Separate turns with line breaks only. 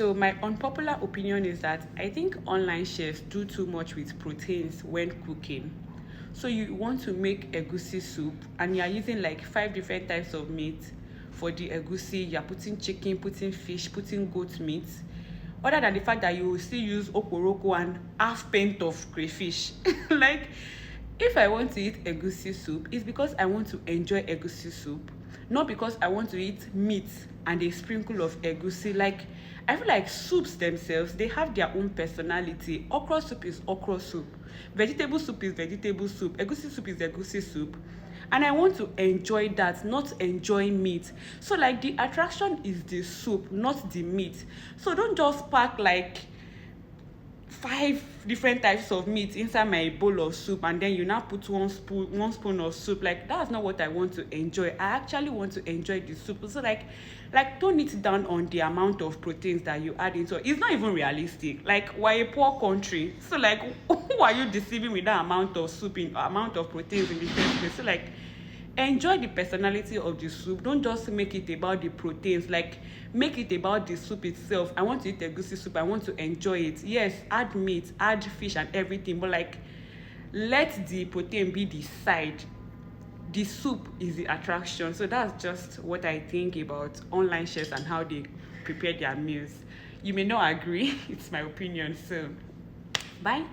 So my unpopular opinion is that I think online chefs do too much with proteins when cooking. So you want to make egusi soup and you're using like 5 different types of meat for the egusi. You're putting chicken, putting fish, putting goat meat. Other than the fact that you will still use oporoko and half pint of crayfish. Like, if I want to eat egusi soup, it's because I want to enjoy egusi soup, not because I want to eat meat and a sprinkle of egusi. Like, I feel like soups themselves, they have their own personality. Okra soup is okra soup. Vegetable soup is vegetable soup. Egusi soup is egusi soup. And I want to enjoy that, not enjoy meat. So like the attraction is the soup, not the meat. So don't just pack like 5 different types of meat inside my bowl of soup and then you now put one spoon of soup. Like, that's not what I want to enjoy. I actually want to enjoy the soup. So like tone it down on the amount of proteins that you add into it. It's not even realistic. Like, we're a poor country, so like who are you deceiving with that amount of soup, in amount of proteins in the first place? So like, enjoy the personality of the soup. Don't just make it about the proteins. Like, make it about the soup itself. I want to eat egusi soup, I want to enjoy it. Yes, add meat, add fish and everything, but like, let the protein be the side. The soup is the attraction. So that's just what I think about online chefs and how they prepare their meals. You may not agree. It's my opinion. So bye.